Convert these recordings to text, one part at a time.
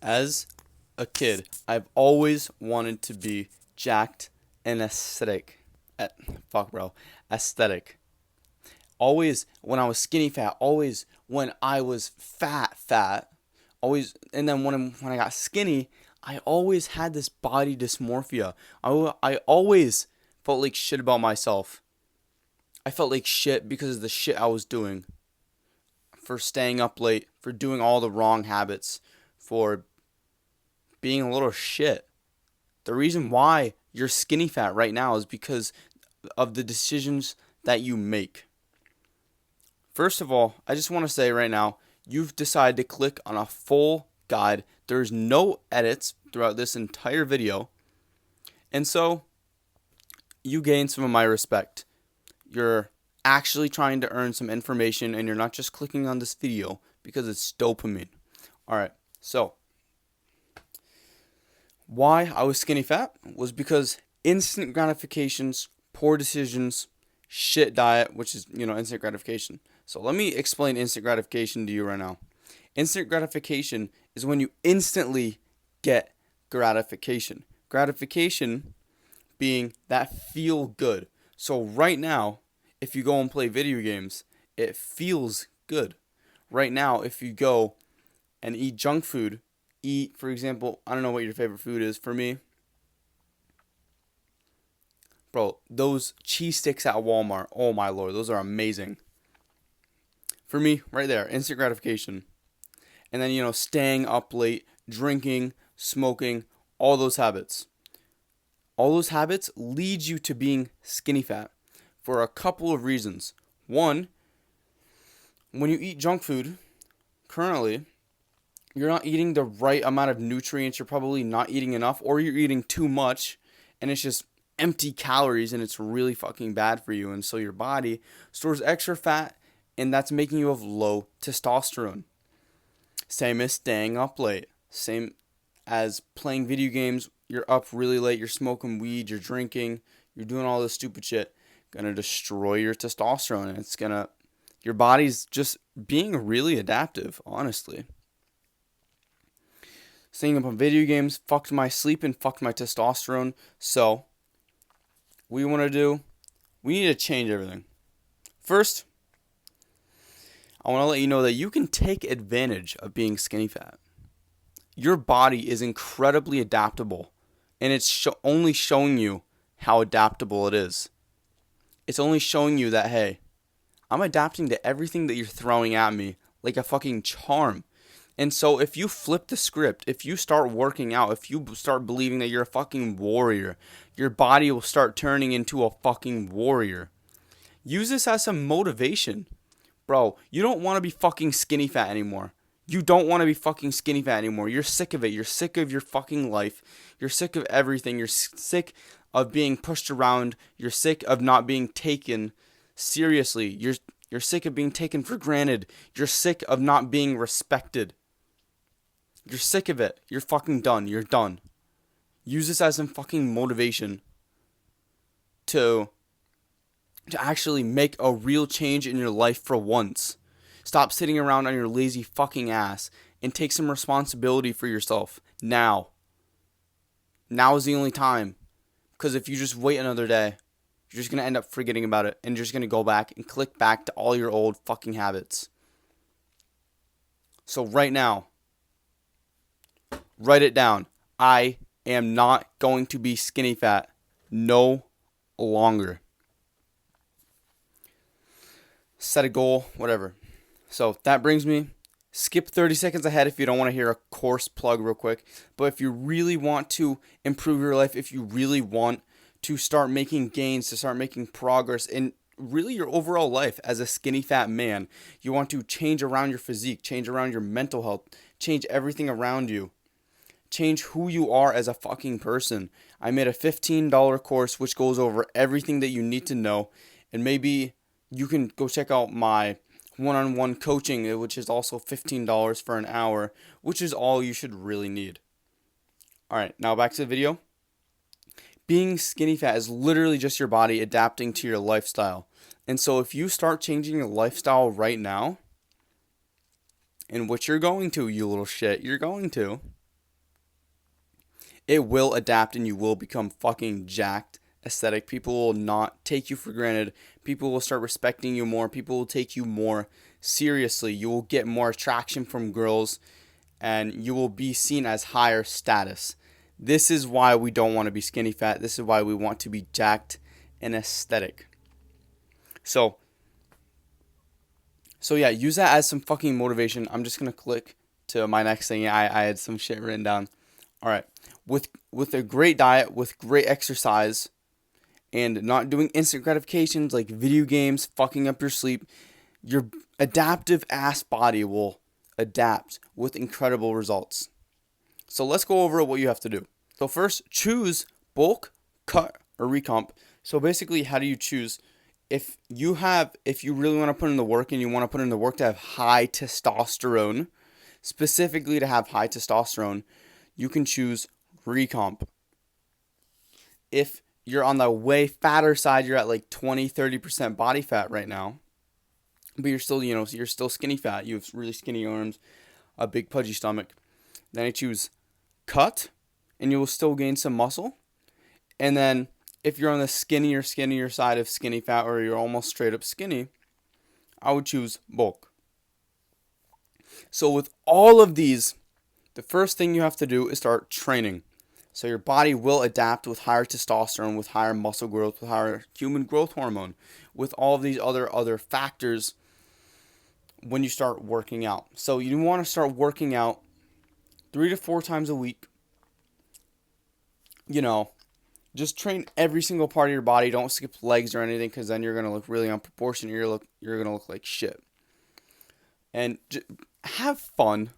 As a kid, I've always wanted to be jacked and aesthetic. Eh, Fuck, bro. Aesthetic. Always when I was skinny fat, always when I was fat. Always, and then when I got skinny, I always had this body dysmorphia. I always felt like shit about myself. I felt like shit because of the shit I was doing. For staying up late, for doing all the wrong habits, for being a little shit. The reason why you're skinny fat right now is because of the decisions that you make. First of all, I just want to say right now, you've decided to click on a full guide. There's no edits throughout this entire video. And so you gain some of my respect. You're actually trying to earn some information and you're not just clicking on this video because it's dopamine. Alright, so why I was skinny fat was because instant gratifications, poor decisions, shit diet, which is, instant gratification. So let me explain instant gratification to you right now. Instant gratification is when you instantly get gratification. Gratification being that feel good. So right now, if you go and play video games, it feels good. Right now, if you go and eat junk food, for example, I don't know what your favorite food is. For me, bro, those cheese sticks at Walmart, oh my lord, those are amazing. For me, right there, instant gratification. And then, staying up late, drinking, smoking, all those habits. All those habits lead you to being skinny fat for a couple of reasons. One, when you eat junk food, currently, you're not eating the right amount of nutrients. You're probably not eating enough, or you're eating too much, and it's just empty calories, and it's really fucking bad for you. And so your body stores extra fat, and that's making you have low testosterone. Same as staying up late. Same as playing video games. You're up really late. You're smoking weed. You're drinking. You're doing all this stupid shit. Gonna destroy your testosterone, and your body's just being really adaptive, honestly. Staying up on video games fucked my sleep and fucked my testosterone. So, we need to change everything. First, I want to let you know that you can take advantage of being skinny fat. Your body is incredibly adaptable, and it's only showing you how adaptable it is. It's only showing you that, hey, I'm adapting to everything that you're throwing at me like a fucking charm. And so if you flip the script, if you start working out, if you start believing that you're a fucking warrior, your body will start turning into a fucking warrior. Use this as some motivation. Bro, you don't want to be fucking skinny fat anymore. You don't want to be fucking skinny fat anymore. You're sick of it. You're sick of your fucking life. You're sick of everything. You're sick of being pushed around. You're sick of not being taken seriously. You're sick of being taken for granted. You're sick of not being respected. You're sick of it. You're fucking done. You're done. Use this as some fucking motivation to actually make a real change in your life for once. Stop sitting around on your lazy fucking ass and take some responsibility for yourself now. Now is the only time. Because if you just wait another day, you're just going to end up forgetting about it and you're just going to go back and click back to all your old fucking habits. So right now, write it down. I am not going to be skinny fat no longer. Set a goal, whatever. So that brings me, skip 30 seconds ahead if you don't want to hear a course plug real quick. But if you really want to improve your life, if you really want to start making gains, to start making progress in really your overall life as a skinny fat man, you want to change around your physique, change around your mental health, change everything around you. Change who you are as a fucking person. I made a $15 course which goes over everything that you need to know. And maybe you can go check out my one-on-one coaching, which is also $15 for an hour, which is all you should really need. Alright, now back to the video. Being skinny fat is literally just your body adapting to your lifestyle. And so if you start changing your lifestyle right now, and what you're going to, you little shit, you're going to, it will adapt and you will become fucking jacked aesthetic. People will not take you for granted. People will start respecting you more. People will take you more seriously. You will get more attraction from girls and you will be seen as higher status. This is why we don't want to be skinny fat. This is why we want to be jacked and aesthetic. So yeah, use that as some fucking motivation. I'm just gonna click to my next thing. I had some shit written down. All right, with a great diet, with great exercise, and not doing instant gratifications like video games, fucking up your sleep, your adaptive ass body will adapt with incredible results. So let's go over what you have to do. So first, choose bulk, cut, or recomp. So basically, how do you choose? If you really want to put in the work and you want to put in the work to have high testosterone, specifically to have high testosterone, you can choose recomp. If you're on the way fatter side, you're at like 20-30% body fat right now, but you're still, you're still skinny fat. You have really skinny arms, a big pudgy stomach. Then I choose cut, and you will still gain some muscle. And then if you're on the skinnier side of skinny fat, or you're almost straight up skinny, I would choose bulk. So with all of these, the first thing you have to do is start training. So your body will adapt with higher testosterone, with higher muscle growth, with higher human growth hormone, with all of these other factors when you start working out. So you want to start working out 3 to 4 times a week. Just train every single part of your body. Don't skip legs or anything, because then you're going to look really unproportionate. You're going to look like shit. And have fun.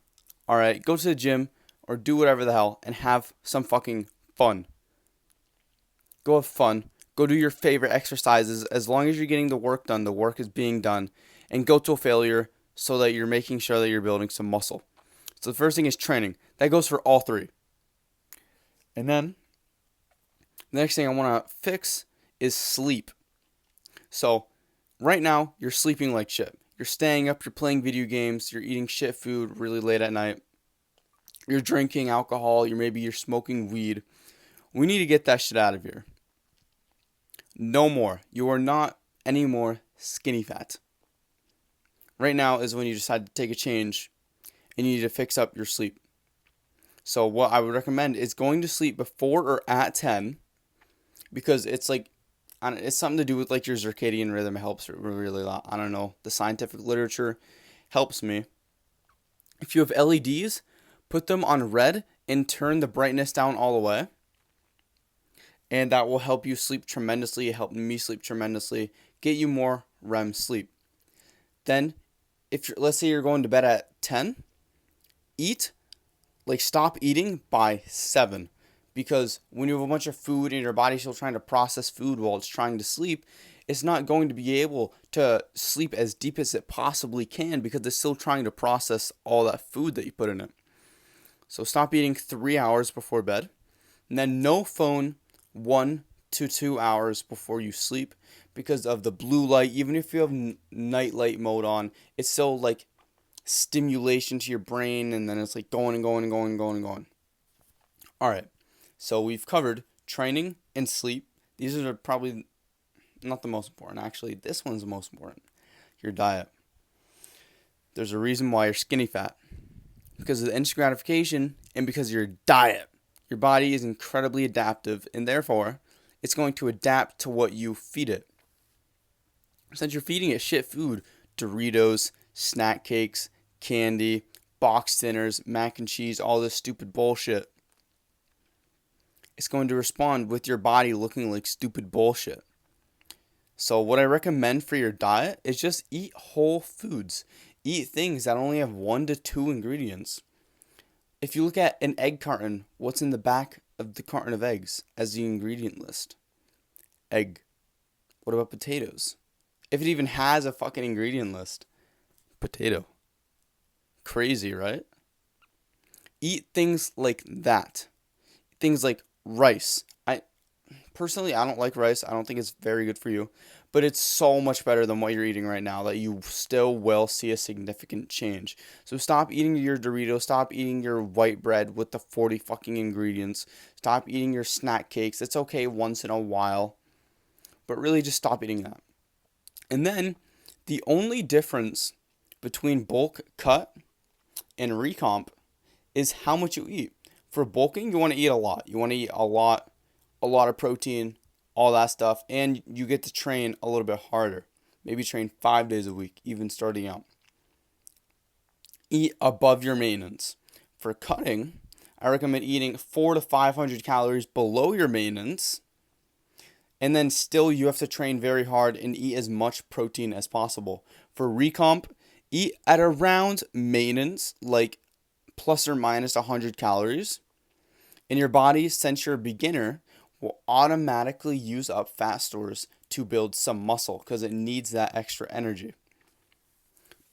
All right, go to the gym or do whatever the hell and have some fucking fun. Go have fun. Go do your favorite exercises. As long as you're getting the work done, the work is being done. And go to a failure so that you're making sure that you're building some muscle. So the first thing is training. That goes for all three. And then the next thing I want to fix is sleep. So right now, you're sleeping like shit. You're staying up, you're playing video games, you're eating shit food really late at night. You're drinking alcohol, you're smoking weed. We need to get that shit out of here. No more. You are not anymore skinny fat. Right now is when you decide to take a change and you need to fix up your sleep. So what I would recommend is going to sleep before or at 10, because it's something to do with like your circadian rhythm. It helps really a lot. I don't know. The scientific literature helps me. If you have LEDs, put them on red and turn the brightness down all the way. And that will help you sleep tremendously. It helped me sleep tremendously. Get you more REM sleep. Then, let's say you're going to bed at 10, stop eating by 7. Because when you have a bunch of food and your body's still trying to process food while it's trying to sleep, it's not going to be able to sleep as deep as it possibly can, because it's still trying to process all that food that you put in it. So stop eating 3 hours before bed. And then no phone 1 to 2 hours before you sleep, because of the blue light. Even if you have night light mode on, it's still like stimulation to your brain, and then it's like going and going and going and going and going. All right. So we've covered training and sleep. These are probably not the most important. Actually, this one's the most important. Your diet. There's a reason why you're skinny fat. Because of the instant gratification and because of your diet. Your body is incredibly adaptive, and therefore, it's going to adapt to what you feed it. Since you're feeding it shit food, Doritos, snack cakes, candy, box dinners, mac and cheese, all this stupid bullshit, it's going to respond with your body looking like stupid bullshit. So what I recommend for your diet is just eat whole foods. Eat things that only have 1 to 2 ingredients. If you look at an egg carton, what's in the back of the carton of eggs as the ingredient list? Egg. What about potatoes? If it even has a fucking ingredient list. Potato. Crazy, right? Eat things like that. Things like rice. I don't like rice. I don't think it's very good for you. but it's so much better than what you're eating right now that you still will see a significant change. So stop eating your Doritos, stop eating your white bread with the 40 fucking ingredients, stop eating your snack cakes. It's okay once in a while, but really just stop eating that. And then the only difference between bulk cut and recomp is how much you eat. For bulking, you want to eat a lot. You want to eat a lot of protein, all that stuff, and you get to train a little bit harder. Maybe train 5 days a week, even starting out. Eat above your maintenance. For cutting, I recommend eating 400 to 500 calories below your maintenance, and then still you have to train very hard and eat as much protein as possible. For recomp, eat at around maintenance, like plus or minus 100 calories. And your body, since you're a beginner, will automatically use up fat stores to build some muscle because it needs that extra energy.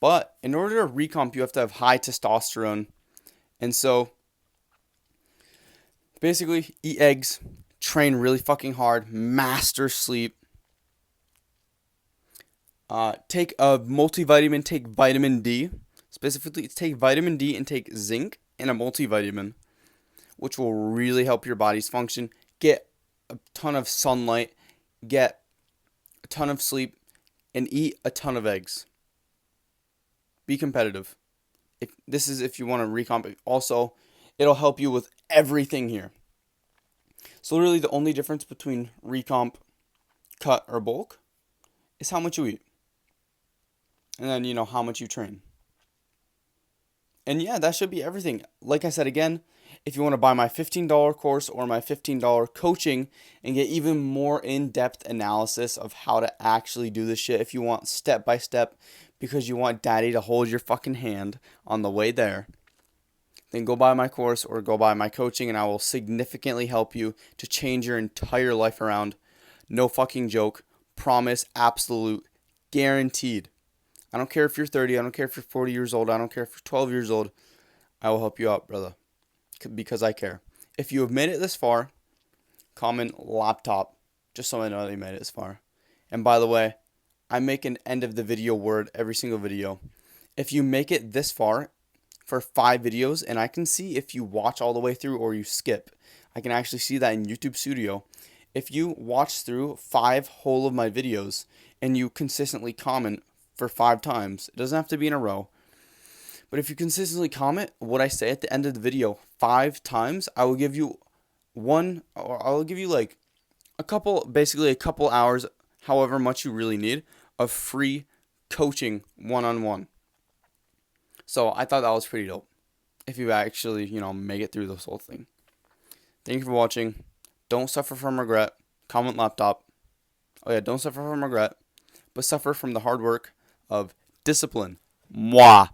But in order to recomp, you have to have high testosterone. And so basically, eat eggs, train really fucking hard, master sleep. Take a multivitamin, take vitamin D. Specifically, take vitamin D and take zinc and a multivitamin, which will really help your body's function. Get a ton of sunlight, get a ton of sleep, and eat a ton of eggs. Be competitive. If you want to recomp. Also, it'll help you with everything here. So literally the only difference between recomp, cut, or bulk is how much you eat. And then, how much you train. And yeah, that should be everything. Like I said again, if you want to buy my $15 course or my $15 coaching and get even more in-depth analysis of how to actually do this shit, if you want step by step because you want daddy to hold your fucking hand on the way there, then go buy my course or go buy my coaching and I will significantly help you to change your entire life around. No fucking joke. Promise. Absolute. Guaranteed. I don't care if you're 30. I don't care if you're 40 years old. I don't care if you're 12 years old. I will help you out, brother. Because I care. If you have made it this far, comment laptop. Just so I know that you made it this far. And by the way, I make an end of the video word every single video. If you make it this far for 5 videos, and I can see if you watch all the way through or you skip. I can actually see that in YouTube Studio. If you watch through 5 whole of my videos and you consistently comment for 5 times, it doesn't have to be in a row, but if you consistently comment what I say at the end of the video 5 times, I will give you like basically a couple hours, however much you really need, of free coaching one-on-one. So I thought that was pretty dope. If you actually, make it through this whole thing. Thank you for watching. Don't suffer from regret. Comment laptop. Oh yeah, don't suffer from regret, but suffer from the hard work of discipline. Mwah.